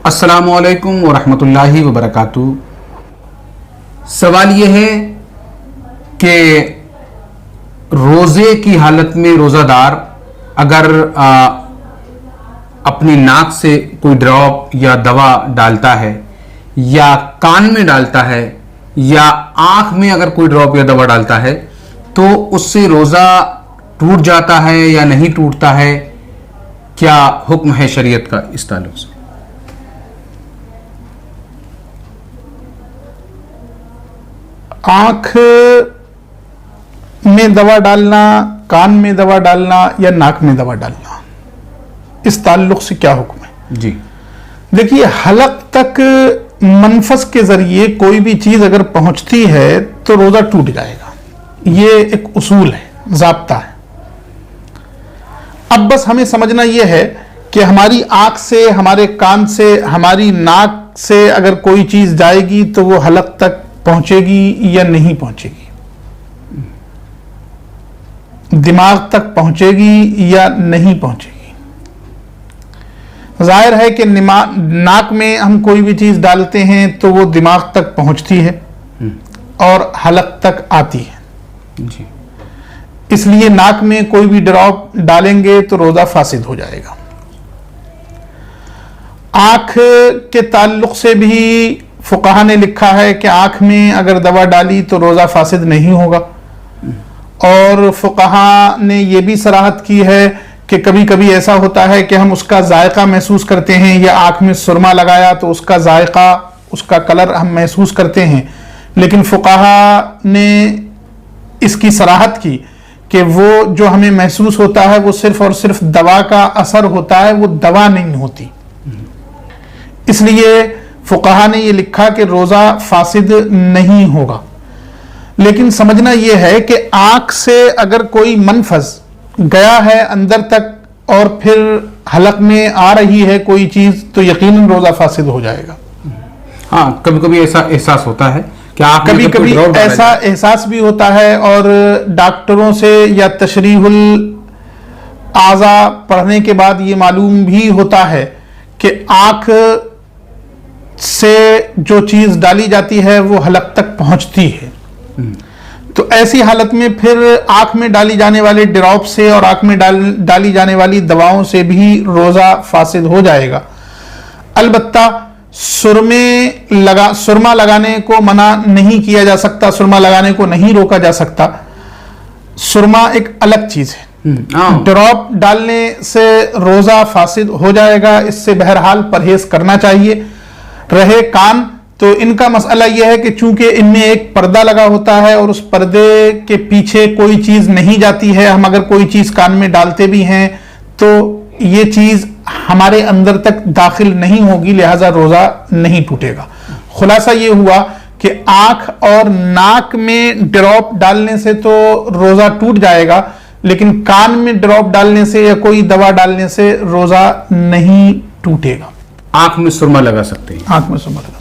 السلام علیکم ورحمۃ اللہ وبرکاتہ۔ سوال یہ ہے کہ روزے کی حالت میں روزہ دار اگر اپنی ناک سے کوئی ڈراپ یا دوا ڈالتا ہے یا کان میں ڈالتا ہے یا آنکھ میں اگر کوئی ڈراپ یا دوا ڈالتا ہے تو اس سے روزہ ٹوٹ جاتا ہے یا نہیں ٹوٹتا ہے؟ کیا حکم ہے شریعت کا اس تعلق سے؟ آنکھ میں دوا ڈالنا، کان میں دوا ڈالنا یا ناک میں دوا ڈالنا، اس تعلق سے کیا حکم ہے؟ جی دیکھیے، حلق تک منفذ کے ذریعے کوئی بھی چیز اگر پہنچتی ہے تو روزہ ٹوٹ جائے گا۔ یہ ایک اصول ہے، ضابطہ ہے۔ اب بس ہمیں سمجھنا یہ ہے کہ ہماری آنکھ سے، ہمارے کان سے، ہماری ناک سے اگر کوئی چیز جائے گی تو وہ حلق تک پہنچے گی یا نہیں پہنچے گی، دماغ تک پہنچے گی یا نہیں پہنچے گی۔ ظاہر ہے کہ ناک میں ہم کوئی بھی چیز ڈالتے ہیں تو وہ دماغ تک پہنچتی ہے اور حلق تک آتی ہے، جی، اس لیے ناک میں کوئی بھی ڈراپ ڈالیں گے تو روزہ فاسد ہو جائے گا۔ آنکھ کے تعلق سے بھی فقہا نے لکھا ہے کہ آنکھ میں اگر دوا ڈالی تو روزہ فاسد نہیں ہوگا، اور فقہا نے یہ بھی صراحت کی ہے کہ کبھی کبھی ایسا ہوتا ہے کہ ہم اس کا ذائقہ محسوس کرتے ہیں، یا آنکھ میں سرما لگایا تو اس کا ذائقہ، اس کا کلر ہم محسوس کرتے ہیں، لیکن فقہا نے اس کی صراحت کی کہ وہ جو ہمیں محسوس ہوتا ہے وہ صرف اور صرف دوا کا اثر ہوتا ہے، وہ دوا نہیں ہوتی۔ اس لیے فقہا نے یہ لکھا کہ روزہ فاسد نہیں ہوگا۔ لیکن سمجھنا یہ ہے کہ آنکھ سے اگر کوئی منفذ گیا ہے اندر تک اور پھر حلق میں آ رہی ہے کوئی چیز تو یقیناً روزہ فاسد ہو جائے گا۔ ہاں، کبھی کبھی ایسا احساس ہوتا ہے کہ کبھی کبھی ایسا احساس بھی ہوتا ہے، اور ڈاکٹروں سے یا تشریح الاعضاء پڑھنے کے بعد یہ معلوم بھی ہوتا ہے کہ آنکھ سے جو چیز ڈالی جاتی ہے وہ حلق تک پہنچتی ہے۔ تو ایسی حالت میں پھر آنکھ میں ڈالی جانے والے ڈراپ سے اور آنکھ میں ڈالی جانے والی دواؤں سے بھی روزہ فاسد ہو جائے گا۔ البتہ سرما لگانے کو منع نہیں کیا جا سکتا، سرما لگانے کو نہیں روکا جا سکتا۔ سرما ایک الگ چیز ہے، ڈراپ ڈالنے سے روزہ فاسد ہو جائے گا، اس سے بہرحال پرہیز کرنا چاہیے۔ رہے کان، تو ان کا مسئلہ یہ ہے کہ چونکہ ان میں ایک پردہ لگا ہوتا ہے اور اس پردے کے پیچھے کوئی چیز نہیں جاتی ہے، ہم اگر کوئی چیز کان میں ڈالتے بھی ہیں تو یہ چیز ہمارے اندر تک داخل نہیں ہوگی، لہذا روزہ نہیں ٹوٹے گا۔ خلاصہ یہ ہوا کہ آنکھ اور ناک میں ڈراپ ڈالنے سے تو روزہ ٹوٹ جائے گا، لیکن کان میں ڈراپ ڈالنے سے یا کوئی دوا ڈالنے سے روزہ نہیں ٹوٹے گا۔ آنکھ میں سرما لگا سکتے ہیں، آنکھ میں سرما لگا